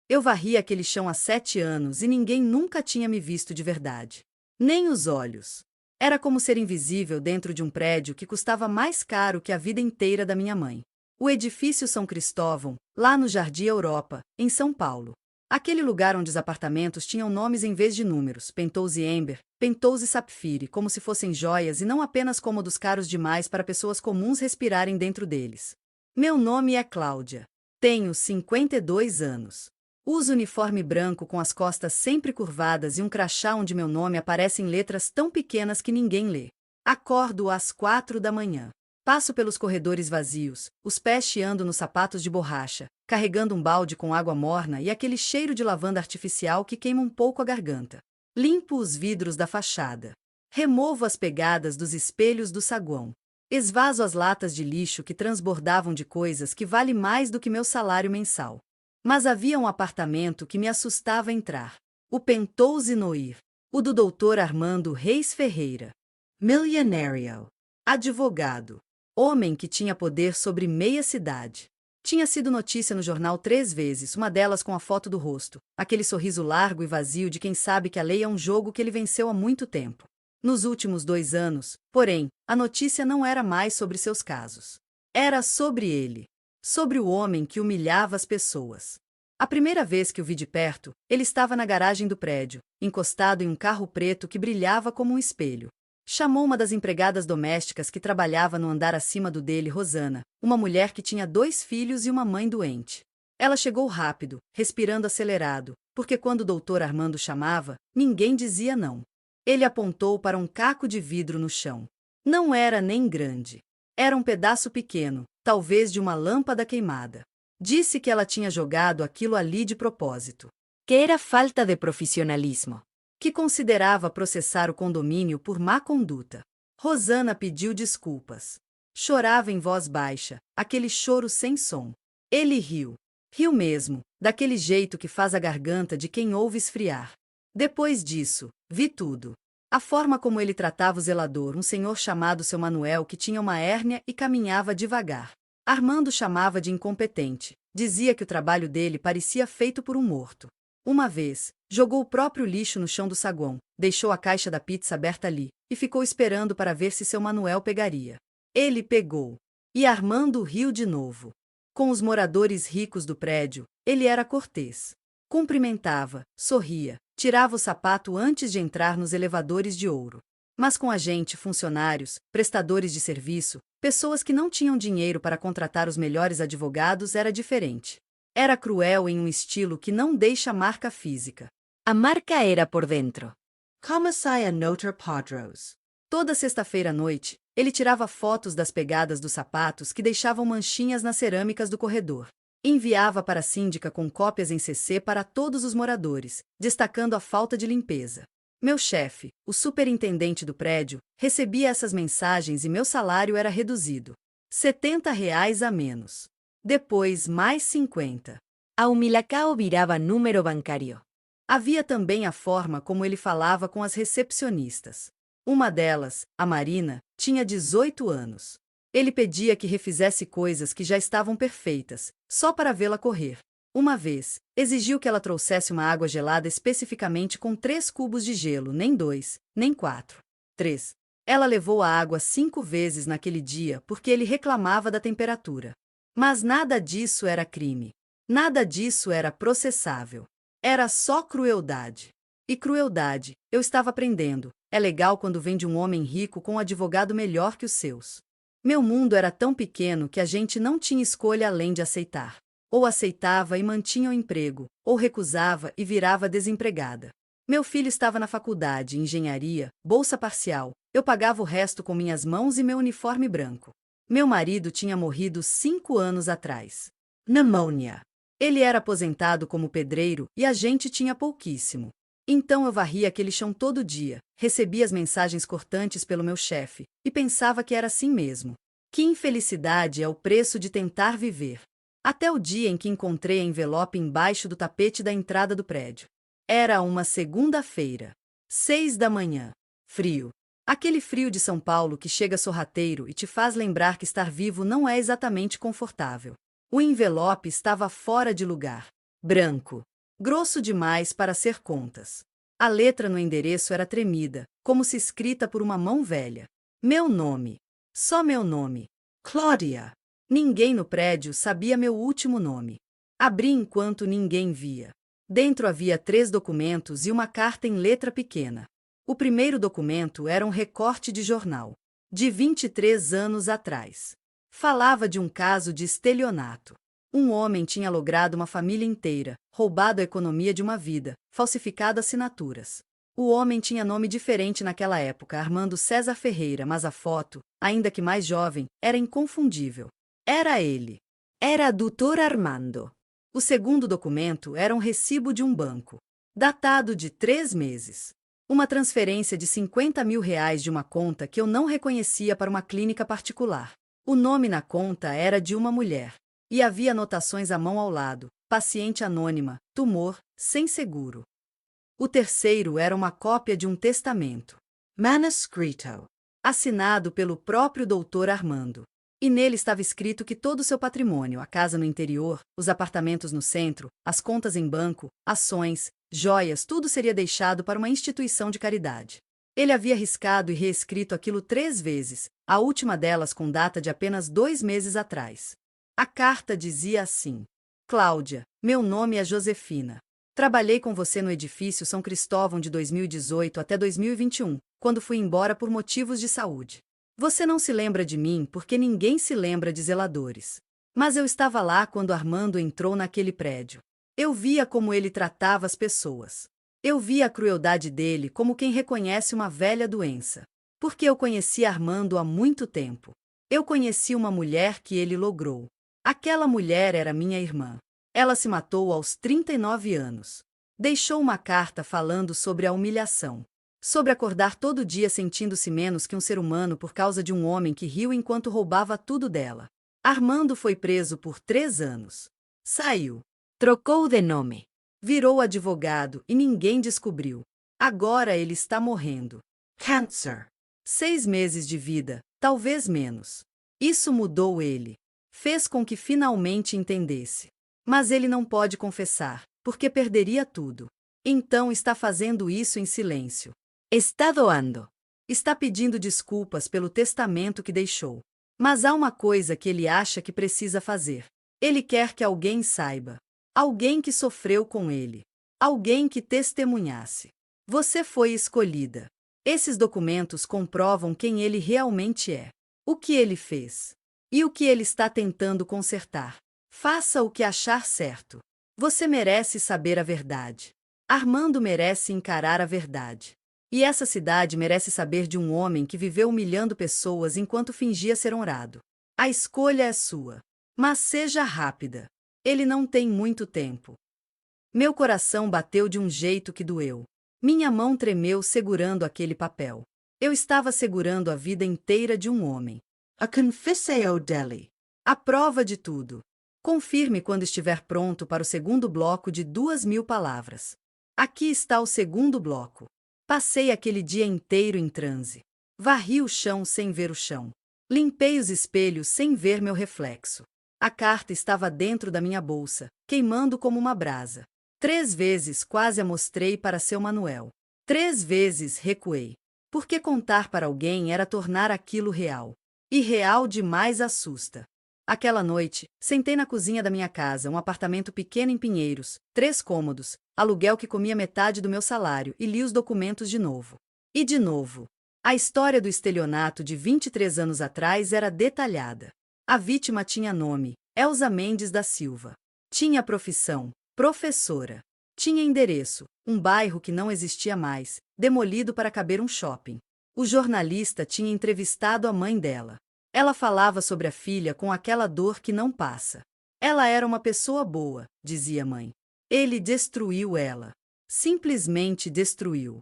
Eu varria aquele chão há 7 anos e ninguém nunca tinha me visto de verdade. Nem os olhos. Era como ser invisível dentro de um prédio que custava mais caro que a vida inteira da minha mãe. O edifício São Cristóvão, lá no Jardim Europa, em São Paulo. Aquele lugar onde os apartamentos tinham nomes em vez de números, Penthouse Amber, Penthouse Sapphire, como se fossem joias e não apenas cômodos caros demais para pessoas comuns respirarem dentro deles. Meu nome é Cláudia. Tenho 52 anos. Uso uniforme branco com as costas sempre curvadas e um crachá onde meu nome aparece em letras tão pequenas que ninguém lê. Acordo às 4 da manhã. Passo pelos corredores vazios, os pés chiando nos sapatos de borracha, carregando um balde com água morna e aquele cheiro de lavanda artificial que queima um pouco a garganta. Limpo os vidros da fachada. Removo as pegadas dos espelhos do saguão. Esvazo as latas de lixo que transbordavam de coisas que valem mais do que meu salário mensal. Mas havia um apartamento que me assustava entrar. O Penthouse Noir. O do Dr. Armando Reis Ferreira. Milionário. Advogado. Homem que tinha poder sobre meia cidade. Tinha sido notícia no jornal 3 vezes, uma delas com a foto do rosto, aquele sorriso largo e vazio de quem sabe que a lei é um jogo que ele venceu há muito tempo. Nos últimos 2 anos, porém, a notícia não era mais sobre seus casos. Era sobre ele. Sobre o homem que humilhava as pessoas. A primeira vez que o vi de perto, ele estava na garagem do prédio, encostado em um carro preto que brilhava como um espelho. Chamou uma das empregadas domésticas que trabalhava no andar acima do dele, Rosana, uma mulher que tinha 2 filhos e uma mãe doente. Ela chegou rápido, respirando acelerado, porque quando o doutor Armando chamava, ninguém dizia não. Ele apontou para um caco de vidro no chão. Não era nem grande. Era um pedaço pequeno, talvez de uma lâmpada queimada. Disse que ela tinha jogado aquilo ali de propósito. Que era falta de profissionalismo. Que considerava processar o condomínio por má conduta. Rosana pediu desculpas. Chorava em voz baixa, aquele choro sem som. Ele riu. Riu mesmo, daquele jeito que faz a garganta de quem ouve esfriar. Depois disso, vi tudo. A forma como ele tratava o zelador, um senhor chamado seu Manuel que tinha uma hérnia e caminhava devagar. Armando chamava de incompetente. Dizia que o trabalho dele parecia feito por um morto. Uma vez, jogou o próprio lixo no chão do saguão, deixou a caixa da pizza aberta ali, e ficou esperando para ver se seu Manuel pegaria. Ele pegou. E Armando riu de novo. Com os moradores ricos do prédio, ele era cortês. Cumprimentava, sorria, tirava o sapato antes de entrar nos elevadores de ouro. Mas com a gente, funcionários, prestadores de serviço, pessoas que não tinham dinheiro para contratar os melhores advogados, era diferente. Era cruel em um estilo que não deixa marca física. A marca era por dentro. Como saia Notar Padros. Toda sexta-feira à noite, ele tirava fotos das pegadas dos sapatos que deixavam manchinhas nas cerâmicas do corredor. Enviava para a síndica com cópias em CC para todos os moradores, destacando a falta de limpeza. Meu chefe, o superintendente do prédio, recebia essas mensagens e meu salário era reduzido. R$ 70 a menos. Depois, mais 50. A Humilacao virava número bancário. Havia também a forma como ele falava com as recepcionistas. Uma delas, a Marina, tinha 18 anos. Ele pedia que refizesse coisas que já estavam perfeitas, só para vê-la correr. Uma vez, exigiu que ela trouxesse uma água gelada especificamente com 3 cubos de gelo, nem 2, nem 4. 3. Ela levou a água 5 vezes naquele dia porque ele reclamava da temperatura. Mas nada disso era crime. Nada disso era processável. Era só crueldade. E crueldade, eu estava aprendendo, é legal quando vem de um homem rico com um advogado melhor que os seus. Meu mundo era tão pequeno que a gente não tinha escolha além de aceitar. Ou aceitava e mantinha o emprego, ou recusava e virava desempregada. Meu filho estava na faculdade, engenharia, bolsa parcial, eu pagava o resto com minhas mãos e meu uniforme branco. Meu marido tinha morrido 5 anos atrás. Pneumonia. Ele era aposentado como pedreiro e a gente tinha pouquíssimo. Então eu varria aquele chão todo dia, recebia as mensagens cortantes pelo meu chefe, e pensava que era assim mesmo. Que infelicidade é o preço de tentar viver. Até o dia em que encontrei a envelope embaixo do tapete da entrada do prédio. Era uma segunda-feira. 6 da manhã. Frio. Aquele frio de São Paulo que chega sorrateiro e te faz lembrar que estar vivo não é exatamente confortável. O envelope estava fora de lugar. Branco. grosso demais para ser contas. A letra no endereço era tremida, como se escrita por uma mão velha. Meu nome. Só meu nome. Claudia. Ninguém no prédio sabia meu último nome. Abri enquanto ninguém via. Dentro havia 3 documentos e uma carta em letra pequena. O primeiro documento era um recorte de jornal, de 23 anos atrás. Falava de um caso de estelionato. Um homem tinha logrado uma família inteira, roubado a economia de uma vida, falsificado assinaturas. O homem tinha nome diferente naquela época, Armando César Ferreira, mas a foto, ainda que mais jovem, era inconfundível. Era ele. Era Dr. Armando. O segundo documento era um recibo de um banco, datado de 3 meses. Uma transferência de R$ 50 mil de uma conta que eu não reconhecia para uma clínica particular. O nome na conta era de uma mulher. E havia anotações à mão ao lado: paciente anônima, tumor, sem seguro. O terceiro era uma cópia de um testamento, manuscrito, assinado pelo próprio Dr. Armando. E nele estava escrito que todo o seu patrimônio, a casa no interior, os apartamentos no centro, as contas em banco, ações, joias, tudo seria deixado para uma instituição de caridade. Ele havia riscado e reescrito aquilo 3 vezes, a última delas com data de apenas 2 meses atrás. A carta dizia assim: Cláudia, meu nome é Josefina. Trabalhei com você no edifício São Cristóvão de 2018 até 2021, quando fui embora por motivos de saúde. Você não se lembra de mim porque ninguém se lembra de zeladores. Mas eu estava lá quando Armando entrou naquele prédio. Eu via como ele tratava as pessoas. Eu via a crueldade dele como quem reconhece uma velha doença. Porque eu conhecia Armando há muito tempo. Eu conheci uma mulher que ele logrou. Aquela mulher era minha irmã. Ela se matou aos 39 anos. Deixou uma carta falando sobre a humilhação. Sobre acordar todo dia sentindo-se menos que um ser humano por causa de um homem que riu enquanto roubava tudo dela. Armando foi preso por 3 anos. Saiu. Trocou de nome. Virou advogado e ninguém descobriu. Agora ele está morrendo. Câncer. 6 meses de vida, talvez menos. Isso mudou ele. Fez com que finalmente entendesse. Mas ele não pode confessar, porque perderia tudo. Então está fazendo isso em silêncio. Está doando. Está pedindo desculpas pelo testamento que deixou. Mas há uma coisa que ele acha que precisa fazer. Ele quer que alguém saiba. Alguém que sofreu com ele. Alguém que testemunhasse. Você foi escolhida. Esses documentos comprovam quem ele realmente é. O que ele fez. E o que ele está tentando consertar. Faça o que achar certo. Você merece saber a verdade. Armando merece encarar a verdade. E essa cidade merece saber de um homem que viveu humilhando pessoas enquanto fingia ser honrado. A escolha é sua. Mas seja rápida. Ele não tem muito tempo. Meu coração bateu de um jeito que doeu. Minha mão tremeu segurando aquele papel. Eu estava segurando a vida inteira de um homem. A confissio dele. A prova de tudo. Confirme quando estiver pronto para o segundo bloco de 2.000 palavras. Aqui está o segundo bloco. Passei aquele dia inteiro em transe. Varri o chão sem ver o chão. Limpei os espelhos sem ver meu reflexo. A carta estava dentro da minha bolsa, queimando como uma brasa. 3 vezes quase a mostrei para seu Manuel. 3 vezes recuei. Porque contar para alguém era tornar aquilo real. E real demais assusta. Aquela noite, sentei na cozinha da minha casa, um apartamento pequeno em Pinheiros, 3 cômodos, aluguel que comia metade do meu salário, e li os documentos de novo. E de novo. A história do estelionato de 23 anos atrás era detalhada. A vítima tinha nome, Elza Mendes da Silva. Tinha profissão, professora. Tinha endereço, um bairro que não existia mais, demolido para caber um shopping. O jornalista tinha entrevistado a mãe dela. Ela falava sobre a filha com aquela dor que não passa. Ela era uma pessoa boa, dizia a mãe. Ele destruiu ela. Simplesmente destruiu.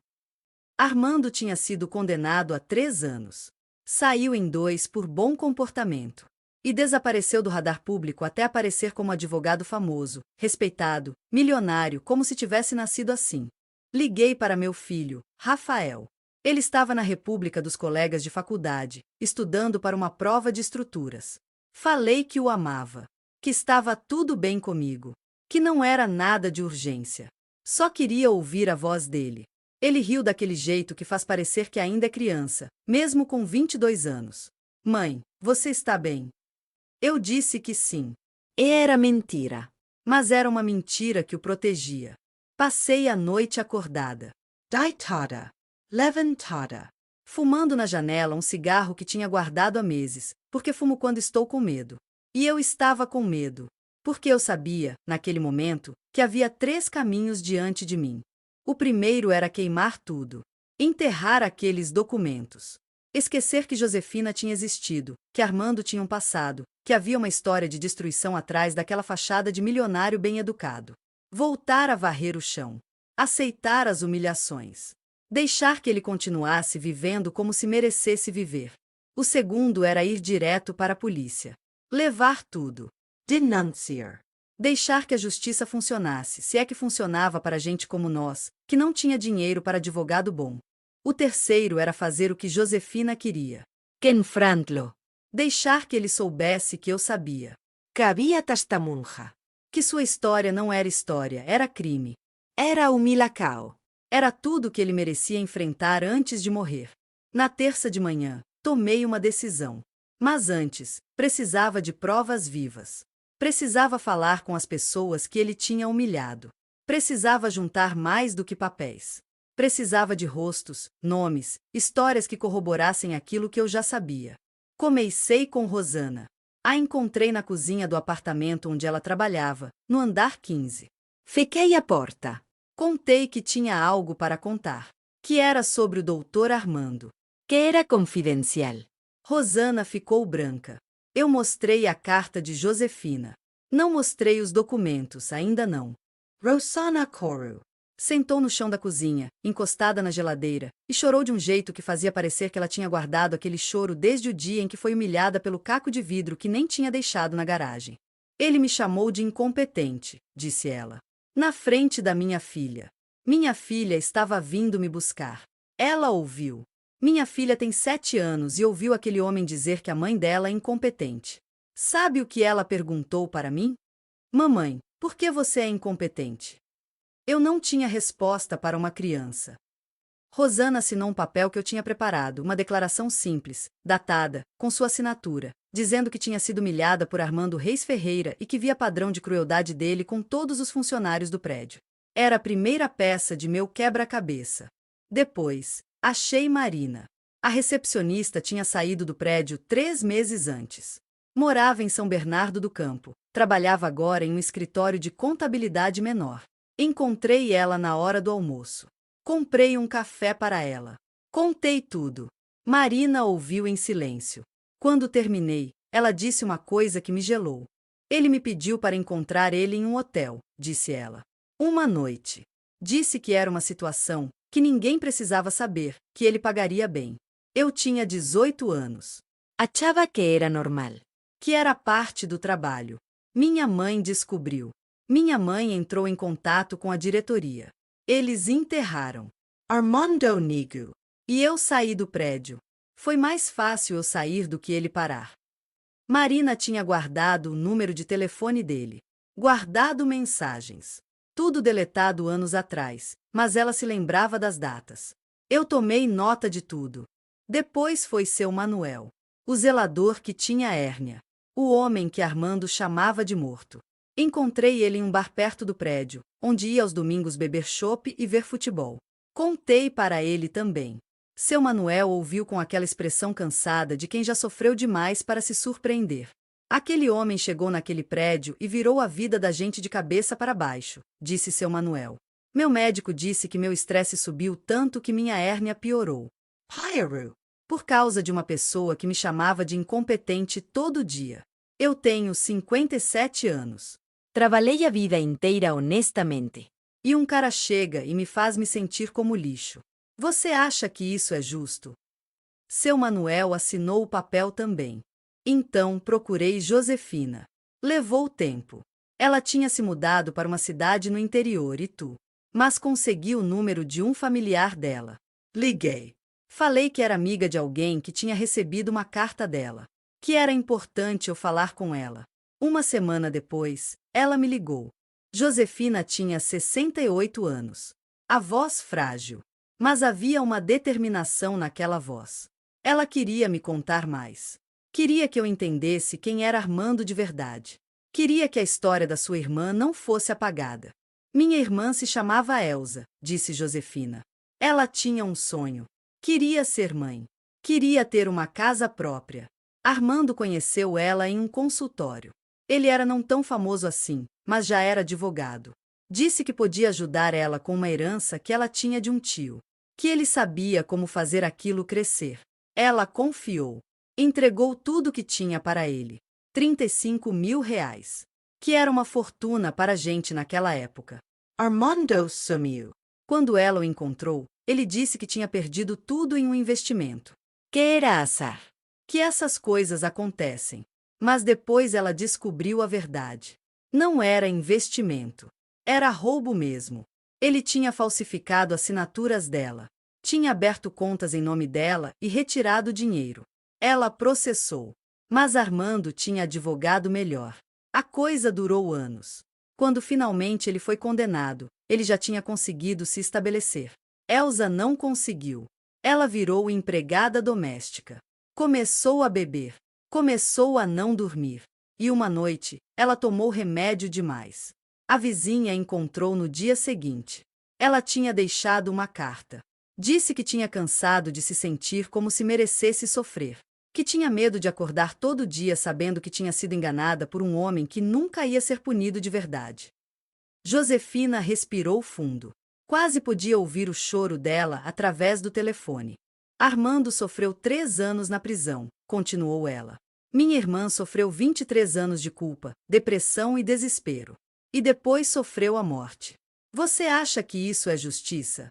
Armando tinha sido condenado a 3 anos. Saiu em 2 por bom comportamento. E desapareceu do radar público até aparecer como advogado famoso, respeitado, milionário, como se tivesse nascido assim. Liguei para meu filho, Rafael. Ele estava na República dos Colegas de Faculdade, estudando para uma prova de estruturas. Falei que o amava. Que estava tudo bem comigo. que não era nada de urgência. Só queria ouvir a voz dele. Ele riu daquele jeito que faz parecer que ainda é criança, mesmo com 22 anos. Mãe, você está bem? Eu disse que sim. Era mentira. Mas era uma mentira que o protegia. Passei a noite acordada. Deitada. Levantada. Fumando na janela um cigarro que tinha guardado há meses, porque fumo quando estou com medo. E eu estava com medo, porque eu sabia, naquele momento, que havia 3 caminhos diante de mim. O primeiro era queimar tudo, enterrar aqueles documentos, esquecer que Josefina tinha existido, que Armando tinha um passado, que havia uma história de destruição atrás daquela fachada de milionário bem-educado. Voltar a varrer o chão, aceitar as humilhações, deixar que ele continuasse vivendo como se merecesse viver. O segundo era ir direto para a polícia, levar tudo, denunciar. Deixar que a justiça funcionasse, se é que funcionava para gente como nós, que não tinha dinheiro para advogado bom. O terceiro era fazer o que Josefina queria. Confrontá-lo. Deixar que ele soubesse que eu sabia. Que havia testemunha. Que sua história não era história, era crime. Era o milacao. Era tudo que ele merecia enfrentar antes de morrer. Na terça de manhã, tomei uma decisão. Mas antes, precisava de provas vivas. Precisava falar com as pessoas que ele tinha humilhado. Precisava juntar mais do que papéis. Precisava de rostos, nomes, histórias que corroborassem aquilo que eu já sabia. Comecei com Rosana. A encontrei na cozinha do apartamento onde ela trabalhava, no andar 15. Fiquei à porta. Contei que tinha algo para contar. Que era sobre o Dr. Armando. Que era confidencial. Rosana ficou branca. Eu mostrei a carta de Josefina. Não mostrei os documentos, ainda não. Rosana Coro. Sentou no chão da cozinha, encostada na geladeira, e chorou de um jeito que fazia parecer que ela tinha guardado aquele choro desde o dia em que foi humilhada pelo caco de vidro que nem tinha deixado na garagem. Ele me chamou de incompetente, disse ela. Na frente da minha filha. Minha filha estava vindo me buscar. Ela ouviu. Minha filha tem 7 anos e ouviu aquele homem dizer que a mãe dela é incompetente. Sabe o que ela perguntou para mim? Mamãe, por que você é incompetente? Eu não tinha resposta para uma criança. Rosana assinou um papel que eu tinha preparado, uma declaração simples, datada, com sua assinatura, dizendo que tinha sido humilhada por Armando Reis Ferreira e que via padrão de crueldade dele com todos os funcionários do prédio. Era a primeira peça de meu quebra-cabeça. Depois, achei Marina. A recepcionista tinha saído do prédio 3 meses antes. Morava em São Bernardo do Campo. Trabalhava agora em um escritório de contabilidade menor. Encontrei ela na hora do almoço. Comprei um café para ela. Contei tudo. Marina ouviu em silêncio. Quando terminei, ela disse uma coisa que me gelou. Ele me pediu para encontrar ele em um hotel, disse ela. Uma noite. Disse que era uma situação que ninguém precisava saber, que ele pagaria bem. Eu tinha 18 anos. Achava que era normal. Que era parte do trabalho. Minha mãe descobriu. Minha mãe entrou em contato com a diretoria. Eles enterraram Armando Nigu. E eu saí do prédio. Foi mais fácil eu sair do que ele parar. Marina tinha guardado o número de telefone dele. Guardado mensagens. Tudo deletado anos atrás, mas ela se lembrava das datas. Eu tomei nota de tudo. Depois foi seu Manuel. O zelador que tinha hérnia. O homem que Armando chamava de morto. Encontrei ele em um bar perto do prédio, onde ia aos domingos beber chopp e ver futebol. Contei para ele também. Seu Manuel ouviu com aquela expressão cansada de quem já sofreu demais para se surpreender. Aquele homem chegou naquele prédio e virou a vida da gente de cabeça para baixo, disse seu Manuel. Meu médico disse que meu estresse subiu tanto que minha hérnia piorou. Pyro. Por causa de uma pessoa que me chamava de incompetente todo dia. Eu tenho 57 anos. Trabalhei a vida inteira honestamente. E um cara chega e me faz me sentir como lixo. Você acha que isso é justo? Seu Manuel assinou o papel também. Então procurei Josefina. Levou tempo. Ela tinha se mudado para uma cidade no interior e tu. Mas consegui o número de um familiar dela. Liguei. Falei que era amiga de alguém que tinha recebido uma carta dela. Que era importante eu falar com ela. Uma semana depois, ela me ligou. Josefina tinha 68 anos. A voz frágil. Mas havia uma determinação naquela voz. Ela queria me contar mais. Queria que eu entendesse quem era Armando de verdade. Queria que a história da sua irmã não fosse apagada. Minha irmã se chamava Elsa, disse Josefina. Ela tinha um sonho. Queria ser mãe. Queria ter uma casa própria. Armando conheceu ela em um consultório. Ele era não tão famoso assim, mas já era advogado. Disse que podia ajudar ela com uma herança que ela tinha de um tio. Que ele sabia como fazer aquilo crescer. Ela confiou. Entregou tudo que tinha para ele. 35 mil reais. Que era uma fortuna para a gente naquela época. Armando sumiu. Quando ela o encontrou, ele disse que tinha perdido tudo em um investimento. Que era azar. Que essas coisas acontecem. Mas depois ela descobriu a verdade. Não era investimento. Era roubo mesmo. Ele tinha falsificado assinaturas dela. Tinha aberto contas em nome dela e retirado o dinheiro. Ela processou. Mas Armando tinha advogado melhor. A coisa durou anos. Quando finalmente ele foi condenado, ele já tinha conseguido se estabelecer. Elsa não conseguiu. Ela virou empregada doméstica. Começou a beber. Começou a não dormir. E uma noite, ela tomou remédio demais. A vizinha a encontrou no dia seguinte. Ela tinha deixado uma carta. Disse que tinha cansado de se sentir como se merecesse sofrer. Que tinha medo de acordar todo dia sabendo que tinha sido enganada por um homem que nunca ia ser punido de verdade. Josefina respirou fundo. Quase podia ouvir o choro dela através do telefone. Armando sofreu 3 anos na prisão, continuou ela. Minha irmã sofreu 23 anos de culpa, depressão e desespero. E depois sofreu a morte. Você acha que isso é justiça?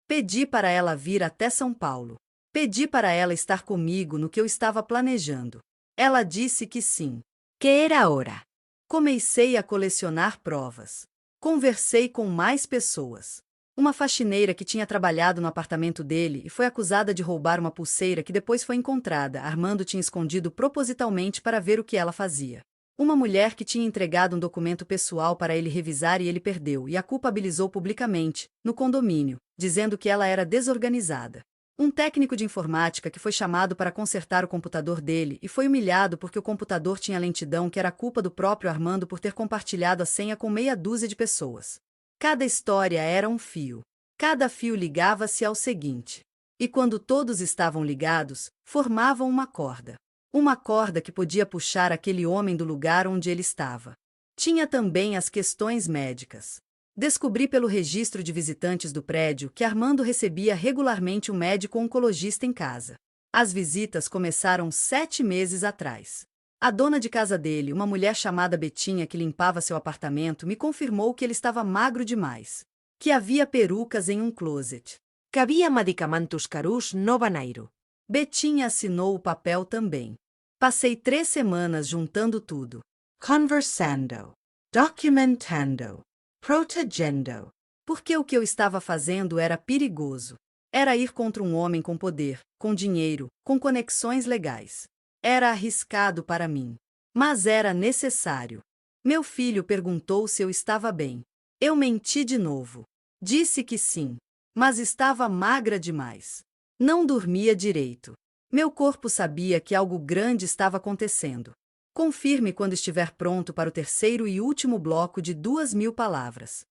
Pedi para ela vir até São Paulo. Pedi para ela estar comigo no que eu estava planejando. Ela disse que sim. Que era hora. Comecei a colecionar provas. Conversei com mais pessoas. Uma faxineira que tinha trabalhado no apartamento dele e foi acusada de roubar uma pulseira que depois foi encontrada. Armando tinha escondido propositalmente para ver o que ela fazia. Uma mulher que tinha entregado um documento pessoal para ele revisar e ele perdeu e a culpabilizou publicamente, no condomínio, dizendo que ela era desorganizada. Um técnico de informática que foi chamado para consertar o computador dele e foi humilhado porque o computador tinha lentidão que era culpa do próprio Armando por ter compartilhado a senha com meia dúzia de pessoas. Cada história era um fio. Cada fio ligava-se ao seguinte. E quando todos estavam ligados, formavam uma corda. Uma corda que podia puxar aquele homem do lugar onde ele estava. Tinha também as questões médicas. Descobri pelo registro de visitantes do prédio que Armando recebia regularmente um médico oncologista em casa. As visitas começaram 7 meses atrás. A dona de casa dele, uma mulher chamada Betinha que limpava seu apartamento, me confirmou que ele estava magro demais. Que havia perucas em um closet. Que havia medicamentos caros no banheiro. Betinha assinou o papel também. Passei 3 semanas juntando tudo. Conversando. Documentando. Protegendo. Porque o que eu estava fazendo era perigoso. Era ir contra um homem com poder, com dinheiro, com conexões legais. Era arriscado para mim. Mas era necessário. Meu filho perguntou se eu estava bem. Eu menti de novo. Disse que sim. Mas estava magra demais. Não dormia direito. Meu corpo sabia que algo grande estava acontecendo. Confirme quando estiver pronto para o terceiro e último bloco de 2.000 palavras.